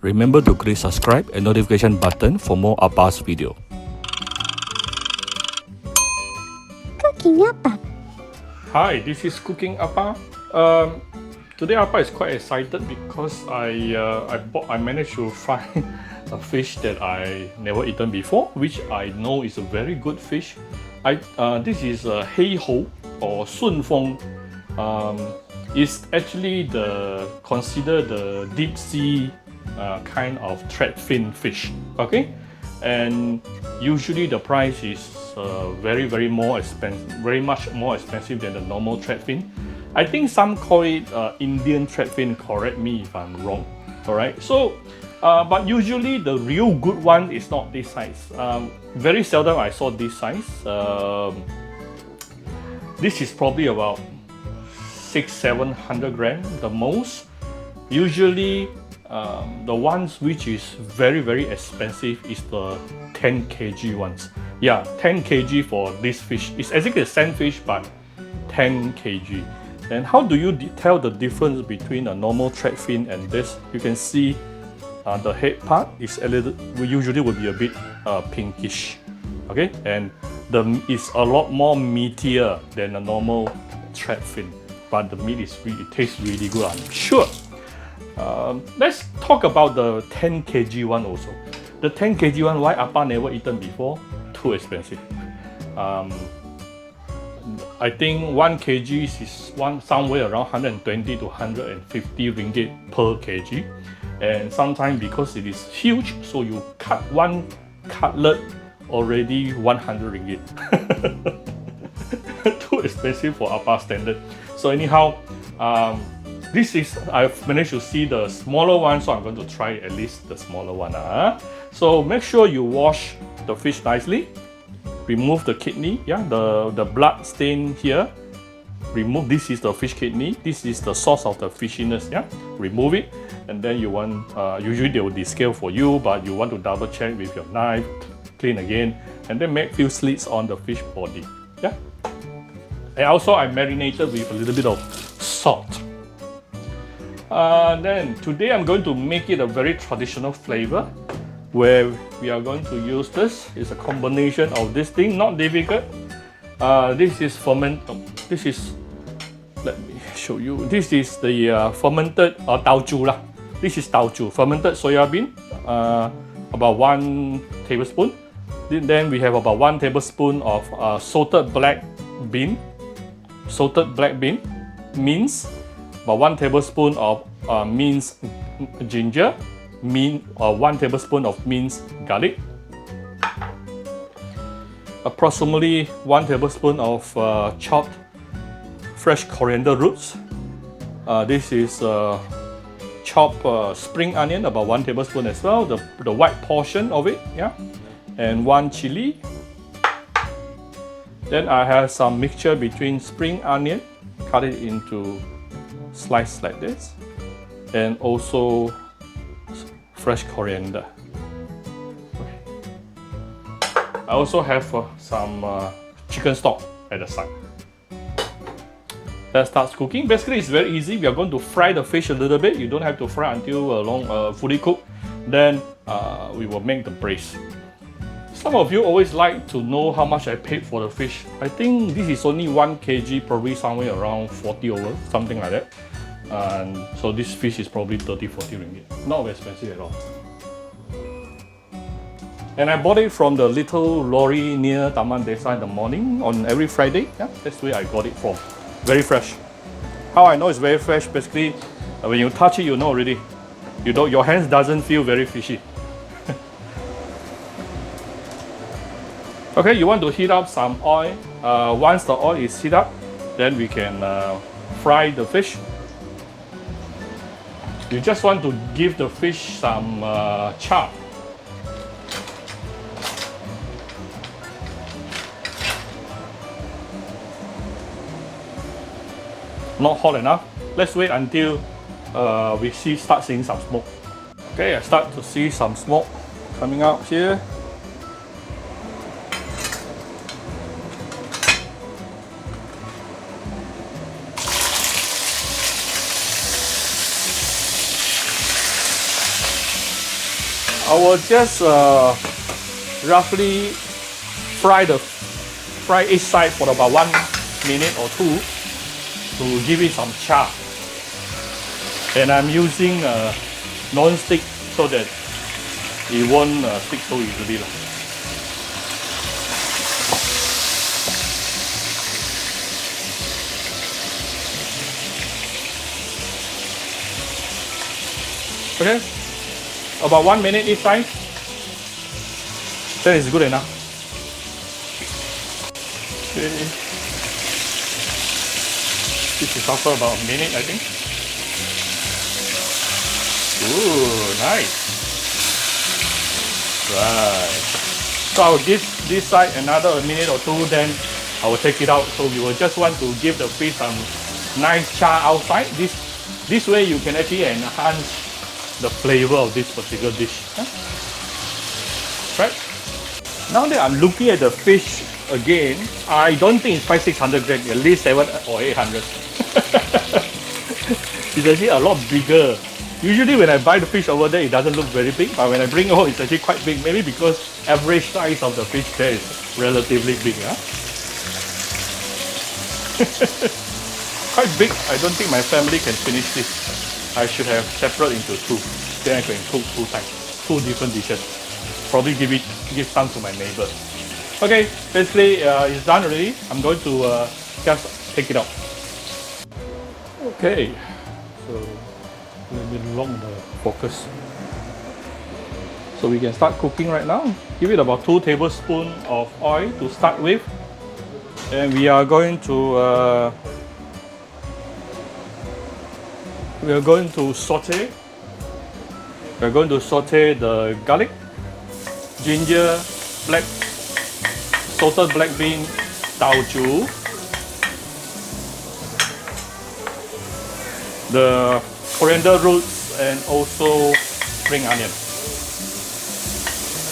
Remember to click subscribe and notification button for more Appa's video. Cooking Appa. Hi, this is Cooking Appa. Today Appa is quite excited because I managed to find a fish that I never eaten before, which I know is a very good fish. This is a Howabout or Shun Feng. It's actually considered the deep sea kind of threadfin fish. Okay, and usually the price is very much more expensive than the normal threadfin. I think some call it Indian threadfin. Correct me if I'm wrong. Alright, so but usually the real good one is not this size. Very seldom I saw this size. This is probably about 600-700 grams the most. Usually the ones which is very expensive is the 10 kg ones. Yeah, 10 kg for this fish. It's exactly the same fish but 10 kg. And how do you tell the difference between a normal threadfin and this? You can see the head part is usually will be a bit pinkish. Okay, and it's a lot more meatier than a normal threadfin. But the meat it tastes really good, I'm sure. Let's talk about the 10 kg one also. The 10 kg one, why Appa never eaten before? Too expensive. I think 1 kg is somewhere around 120 to 150 ringgit per kg. And sometimes because it is huge, so you cut one cutlet already 100 ringgit. Too expensive for Appa standard. So anyhow, I've managed to see the smaller one, so I'm going to try at least the smaller one. So make sure you wash the fish nicely. Remove the kidney, yeah, the blood stain here. Remove, this is the fish kidney. This is the source of the fishiness, yeah. Remove it, and then you want, usually they will descale for you, but you want to double check with your knife, clean again, and then make few slits on the fish body, yeah. And also I marinated with a little bit of salt. Then today I'm going to make it a very traditional flavor, where we are going to use this. It's a combination of this thing, not difficult. This is let me show you. This is the fermented taucu lah. This is taucu, fermented soybean, about 1 tablespoon. Then we have about 1 tablespoon of salted black bean, minced, about 1 tablespoon of minced ginger, 1 tablespoon of minced garlic, approximately 1 tablespoon of chopped fresh coriander roots. This is chopped spring onion, about 1 tablespoon as well, the white portion of it, yeah, and 1 chili. Then I have some mixture between spring onion, cut it into slices like this, and also fresh coriander. Okay. I also have some chicken stock at the side. Let's start cooking. Basically, it's very easy. We are going to fry the fish a little bit. You don't have to fry until fully cooked. Then we will make the braise. Some of you always like to know how much I paid for the fish. I think this is only 1 kg, probably somewhere around 40 over, something like that. And so this fish is probably 30-40 ringgit. Not very expensive at all. And I bought it from the little lorry near Taman Desa in the morning on every Friday. Yeah, that's where I got it from. Very fresh. How I know it's very fresh? Basically, when you touch it, you know already. Your hands doesn't feel very fishy. Okay, you want to heat up some oil. Once the oil is heated up, then we can fry the fish. You just want to give the fish some char. Not hot enough. Let's wait until we start seeing some smoke. Okay, I start to see some smoke coming out here. I will just roughly fry each side for about 1 minute or 2 to give it some char. And I'm using non-stick so that it won't stick so easily. Okay, about 1 minute each side. That is good enough. Okay. This is also about a minute, I think. Ooh, nice. Right. So I will give this side another minute or 2, then I will take it out. So we will just want to give the fish some nice char outside. This way you can actually enhance the flavor of this particular dish. Right? Now that I'm looking at the fish again, I don't think it's 500-600 grams, at least 700 or 800. It's actually a lot bigger. Usually when I buy the fish over there, it doesn't look very big, but when I bring it home, it's actually quite big. Maybe because average size of the fish there is relatively big. Quite big. I don't think my family can finish this. I should have separate into 2. Then I can cook 2 times, 2 different dishes. Probably give some to my neighbor. Okay, basically it's done already. I'm going to just take it out. Okay, so a little bit long the focus. So we can start cooking right now. Give it about 2 tablespoons of oil to start with, and we are going to saute. We're going to saute the garlic, ginger, salted black bean, taucu, the coriander roots, and also spring onion.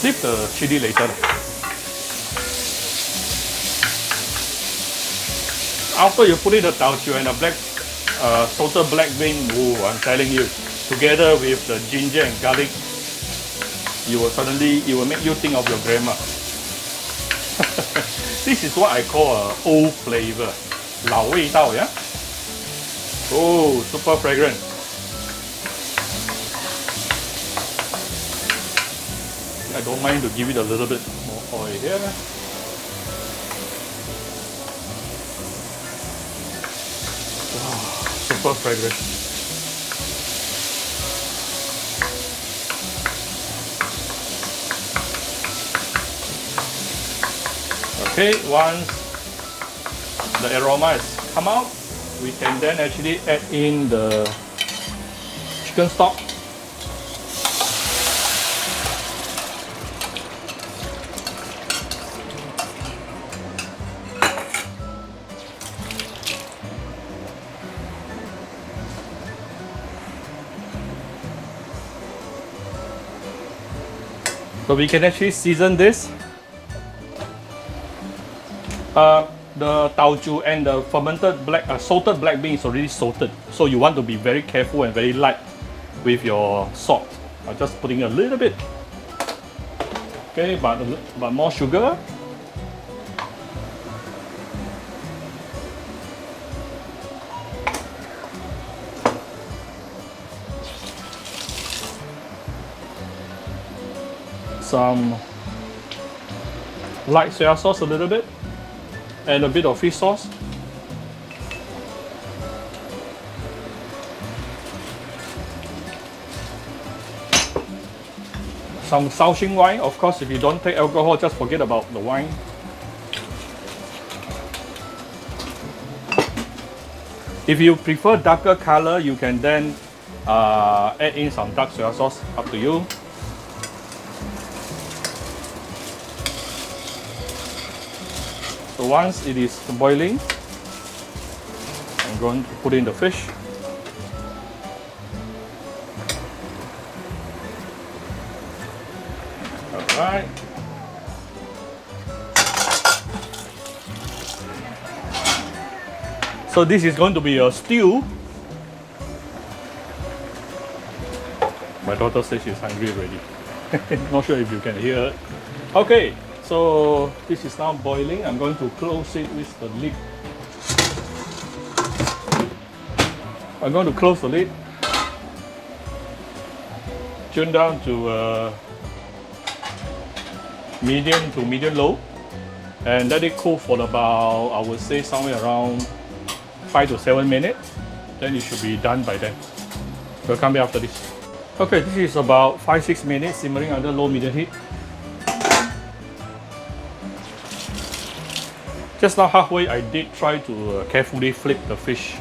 Leave the chili later. After you put in the taucu and the salted black bean, I'm telling you, together with the ginger and garlic, it will make you think of your grandma. This is what I call a old flavor, 老味道, yeah? Oh, super fragrant. I don't mind to give it a little bit more oil here. Wow, super fragrant. Okay, once the aroma has come out, we can then actually add in the chicken stock. So we can actually season this. The taucu and the fermented salted black bean is already salted, so you want to be very careful and very light with your salt. I'm just putting a little bit, okay, but more sugar. Some light soy sauce a little bit, and a bit of fish sauce. Some Shaoxing wine, of course, if you don't take alcohol, just forget about the wine. If you prefer darker color, you can then add in some dark soy sauce, up to you. So once it is boiling, I'm going to put in the fish. Alright. So this is going to be a stew. My daughter says she's hungry already. Not sure if you can hear it. Okay, so this is now boiling. I'm going to close it with the lid. I'm going to close the lid. Tune down to medium low, and let it cook for about, I would say, somewhere around 5 to 7 minutes. Then it should be done by then. We'll come back after this. Okay, this is about 5-6 minutes simmering under low medium heat. Just now halfway, I did try to carefully flip the fish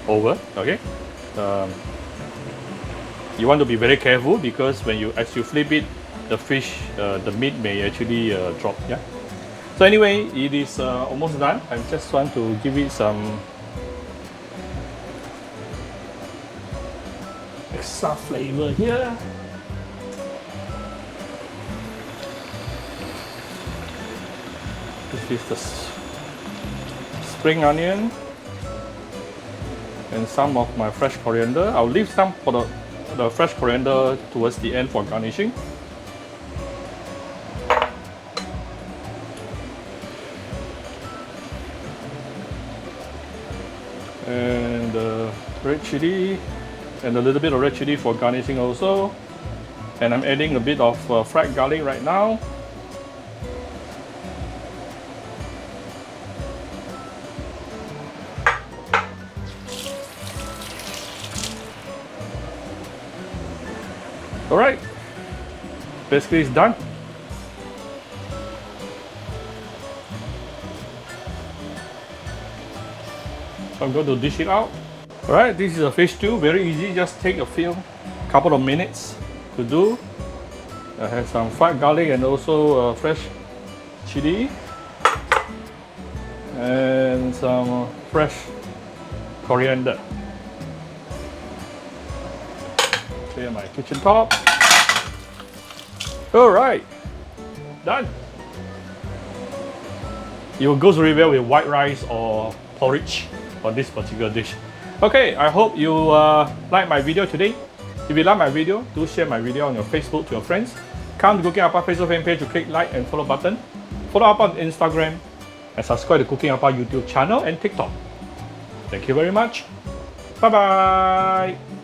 over. Okay, you want to be very careful because as you flip it, the fish, the meat may actually drop. Yeah. So anyway, it is almost done. I just want to give it some extra flavor here. This is the spring onion and some of my fresh coriander. I'll leave some for the fresh coriander towards the end for garnishing. And red chili and a little bit of red chili for garnishing also. And I'm adding a bit of fried garlic right now. Alright, basically it's done. So I'm going to dish it out. Alright, this is a fish stew, very easy, just take a couple of minutes to do. I have some fried garlic and also fresh chili and some fresh coriander. Clear my kitchen top. Alright, done. It goes really well with white rice or porridge on this particular dish. Okay, I hope you like my video today. If you like my video, do share my video on your Facebook to your friends. Come to Cooking Appa Facebook fan page to click like and follow button. Follow up on Instagram and subscribe to Cooking Appa YouTube channel and TikTok. Thank you very much. Bye bye.